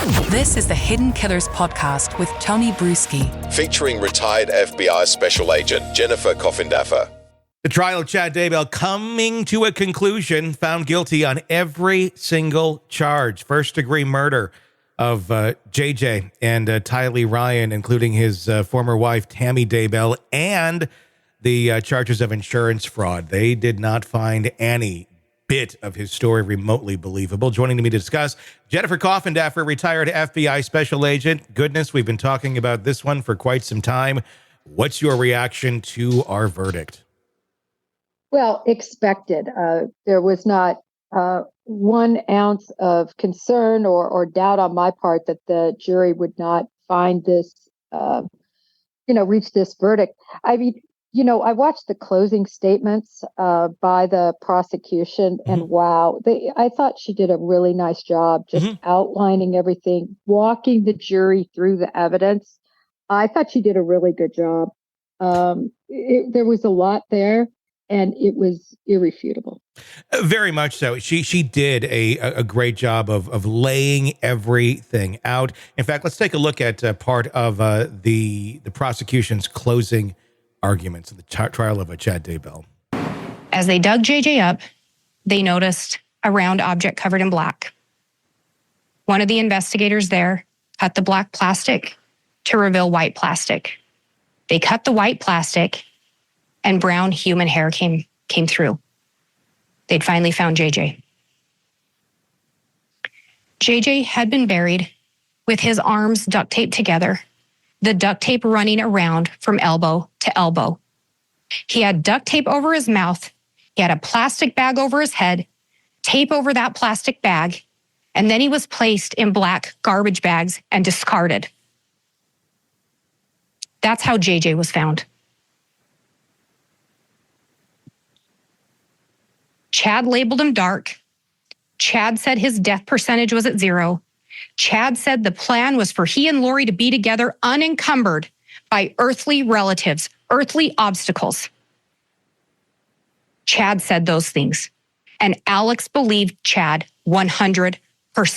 This is the Hidden Killers podcast with Tony Brueski, featuring retired FBI Special Agent Jennifer Coffindaffer. The trial of Chad Daybell coming to a conclusion, found guilty on every single charge. First-degree murder of JJ and Tylee Ryan, including his former wife, Tammy Daybell, and the charges of insurance fraud. They did not find any bit of his story remotely believable. Joining me to discuss, Jennifer Coffindaffer, retired FBI Special Agent. Goodness, we've been talking about this one for quite some time. What's your reaction to our verdict? Well, expected. There was not 1 ounce of concern or doubt on my part that the jury would not find this, reach this verdict. I mean, I watched the closing statements by the prosecution, and wow, I thought she did a really nice job just outlining everything, walking the jury through the evidence. I thought she did a really good job. There was a lot there, and it was irrefutable. Very much so. She did a great job of laying everything out. In fact, let's take a look at part of the prosecution's closing arguments in the trial of Chad Daybell. As they dug JJ up, they noticed a round object covered in black. One of the investigators there cut the black plastic to reveal white plastic. They cut the white plastic, and brown human hair came through. They'd finally found JJ. JJ had been buried with his arms duct taped together, the duct tape running around from elbow to elbow. He had duct tape over his mouth. He had a plastic bag over his head, tape over that plastic bag, and then he was placed in black garbage bags and discarded. That's how JJ was found. Chad labeled him dark. Chad said his death percentage was at 0. Chad said the plan was for he and Lori to be together unencumbered by earthly relatives, earthly obstacles. Chad said those things, and Alex believed Chad 100%. What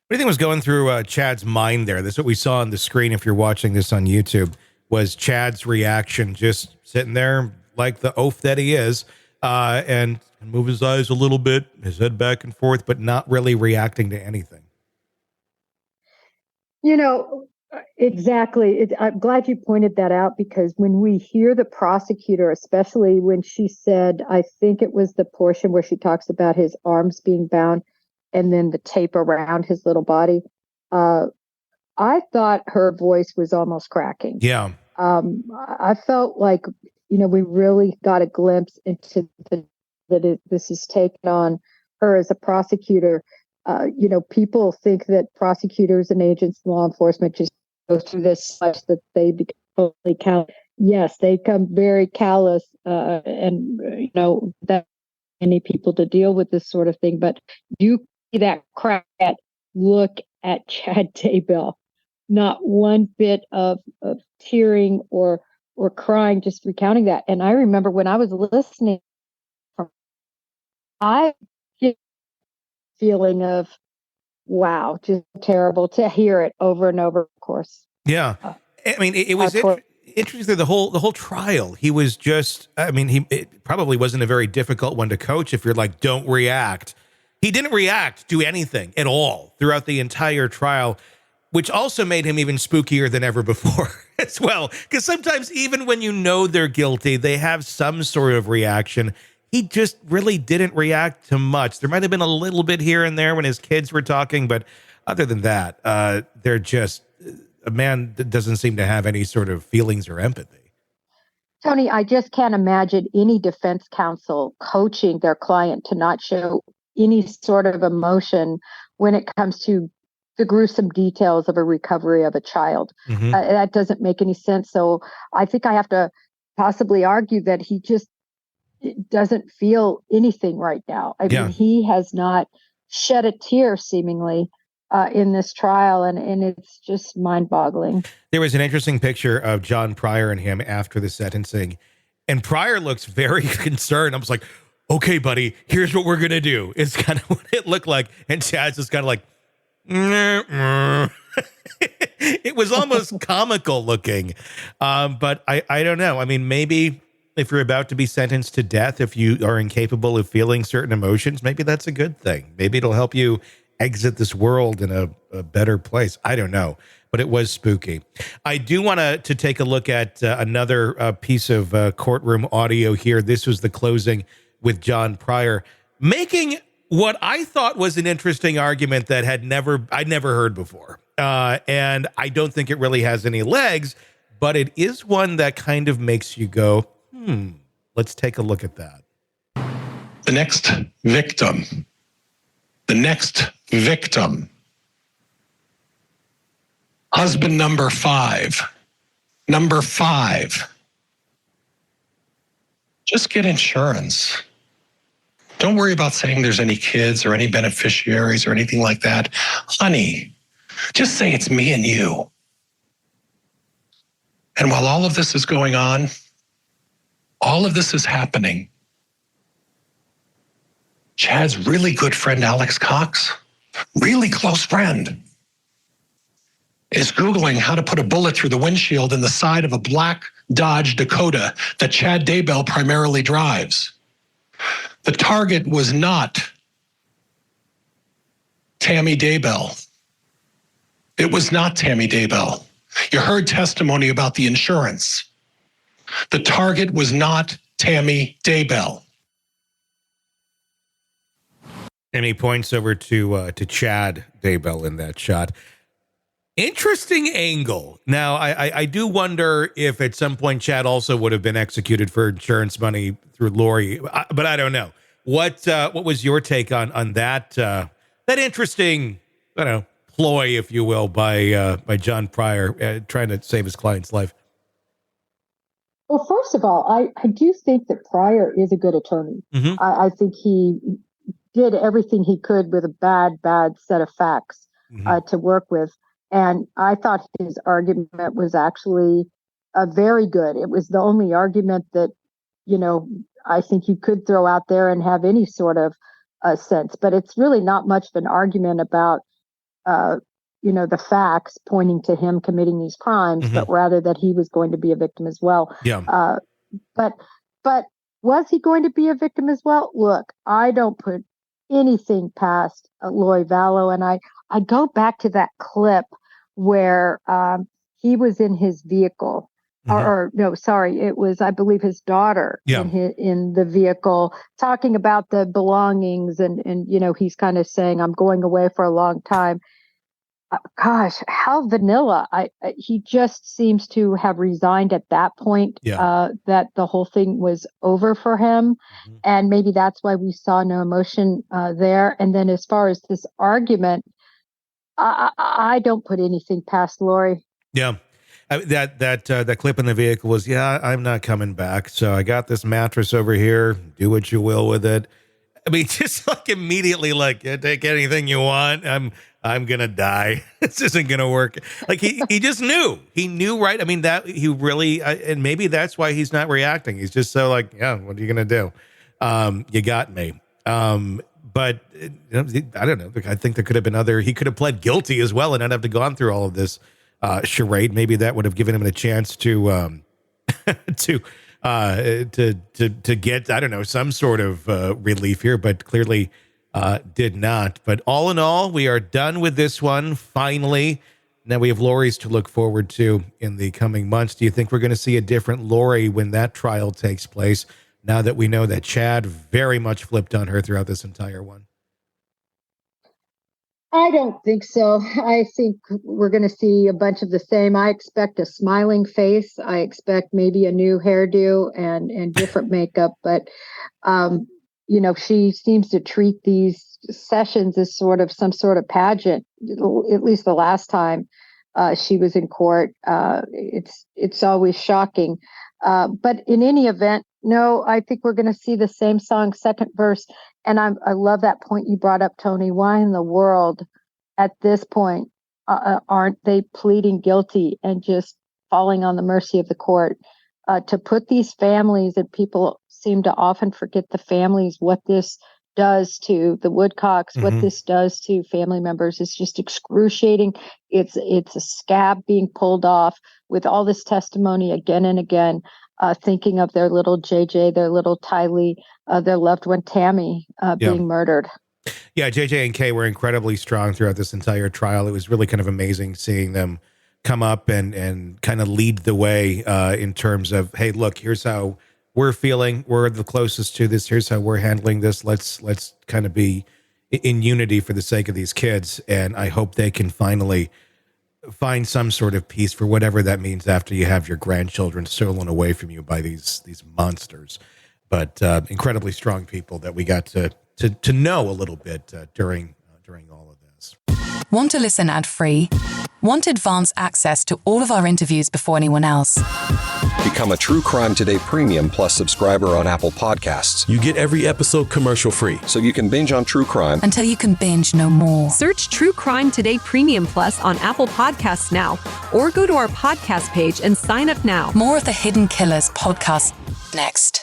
do you think was going through Chad's mind there? This is what we saw on the screen if you're watching this on YouTube, was Chad's reaction, just sitting there like the oaf that he is, and move his eyes a little bit, his head back and forth, but not really reacting to anything. Exactly. I'm glad you pointed that out, because when we hear the prosecutor, especially when she said, I think it was the portion where she talks about his arms being bound and then the tape around his little body, I thought her voice was almost cracking. Yeah. I felt like, we really got a glimpse into this is taken on her as a prosecutor. People think that prosecutors and agents in law enforcement just go through this such that they become totally callous. Yes, they become very callous, and that many people to deal with this sort of thing. But you see that crack at look at Chad Daybell, not one bit of tearing or crying, just recounting that. And I remember when I was listening, I get a feeling of, wow, just terrible to hear it over and over, of course. Yeah. I mean, it was interesting, the whole trial. He was just, it probably wasn't a very difficult one to coach if you're like, don't react. He didn't react to anything at all throughout the entire trial, which also made him even spookier than ever before as well. Because sometimes even when you know they're guilty, they have some sort of reaction. He just really didn't react to much. There might have been a little bit here and there when his kids were talking, but other than that, they're just a man that doesn't seem to have any sort of feelings or empathy. Tony, I just can't imagine any defense counsel coaching their client to not show any sort of emotion when it comes to the gruesome details of a recovery of a child. That doesn't make any sense. So I think I have to possibly argue that he just doesn't feel anything right now. I mean, he has not shed a tear seemingly in this trial, and it's just mind-boggling. There was an interesting picture of John Pryor and him after the sentencing, and Pryor looks very concerned. I was like, okay, buddy, here's what we're going to do. It's kind of what it looked like. And Chad's just kind of like, It was almost comical looking. But I don't know. I mean, maybe if you're about to be sentenced to death, if you are incapable of feeling certain emotions, maybe that's a good thing. Maybe it'll help you exit this world in a better place. I don't know, but it was spooky. I do want to take a look at another piece of courtroom audio here. This was the closing with John Pryor, making what I thought was an interesting argument that I'd never heard before. And I don't think it really has any legs, but it is one that kind of makes you go, let's take a look at that. The next victim. Husband number 5. Number 5. Just get insurance. Don't worry about saying there's any kids or any beneficiaries or anything like that. Honey, just say it's me and you. And while all of this is going on, all of this is happening, Chad's really good friend, Alex Cox, really close friend, is Googling how to put a bullet through the windshield in the side of a black Dodge Dakota that Chad Daybell primarily drives. The target was not Tammy Daybell. It was not Tammy Daybell. You heard testimony about the insurance. The target was not Tammy Daybell. And he points over to Chad Daybell in that shot. Interesting angle. Now, I do wonder if at some point Chad also would have been executed for insurance money through Lori, but I don't know. What was your take on that that interesting, ploy, if you will, by John Pryor trying to save his client's life? Well, first of all, I do think that Pryor is a good attorney. Mm-hmm. I think he did everything he could with a bad set of facts to work with. And I thought his argument was actually very good. It was the only argument that, I think you could throw out there and have any sort of sense. But it's really not much of an argument about, the facts pointing to him committing these crimes, but rather that he was going to be a victim as well. Yeah. But was he going to be a victim as well? Look, I don't put anything past Lori Vallow. And I go back to that clip where he was in his vehicle. It was, I believe, his daughter in the vehicle talking about the belongings. And he's kind of saying, I'm going away for a long time. Gosh, how vanilla. He just seems to have resigned at that point, that the whole thing was over for him. Mm-hmm. And maybe that's why we saw no emotion there. And then as far as this argument, I don't put anything past Lori. Yeah. That clip in the vehicle was, I'm not coming back. So I got this mattress over here. Do what you will with it. I mean, just like immediately, take anything you want. I'm going to die. This isn't going to work. Like he just knew. He knew, right? I mean, that he really, and maybe that's why he's not reacting. He's just so what are you going to do? You got me. But I don't know. I think there could have been he could have pled guilty as well and not have to gone through all of this charade. Maybe that would have given him a chance to get, I don't know, some sort of relief here, but clearly did not. But all in all, we are done with this one. Finally, now we have Lori's to look forward to in the coming months. Do you think we're going to see a different Lori when that trial takes place? Now that we know that Chad very much flipped on her throughout this entire one. I don't think so. I think we're going to see a bunch of the same. I expect a smiling face. I expect maybe a new hairdo and different makeup. But, she seems to treat these sessions as sort of some sort of pageant, at least the last time she was in court. It's always shocking. But in any event, no, I think we're going to see the same song, second verse. And I love that point you brought up, Tony. Why in the world at this point aren't they pleading guilty and just falling on the mercy of the court to put these families, and people seem to often forget the families, what this does to the Woodcocks, what this does to family members is just excruciating. It's a scab being pulled off with all this testimony again and again, thinking of their little JJ, their little Tylee, their loved one Tammy being murdered. Yeah, JJ and Kay were incredibly strong throughout this entire trial. It was really kind of amazing seeing them come up and kind of lead the way in terms of, hey, look, here's how we're feeling. We're the closest to this. Here's how we're handling this. Let's kind of be in unity for the sake of these kids. And I hope they can finally find some sort of peace for whatever that means after you have your grandchildren stolen away from you by these monsters. But incredibly strong people that we got to know a little bit during all of this. Want to listen ad-free? Want advanced access to all of our interviews before anyone else? Become a True Crime Today Premium Plus subscriber on Apple Podcasts. You get every episode commercial-free. So you can binge on true crime until you can binge no more. Search True Crime Today Premium Plus on Apple Podcasts now, or go to our podcast page and sign up now. More of the Hidden Killers podcast next.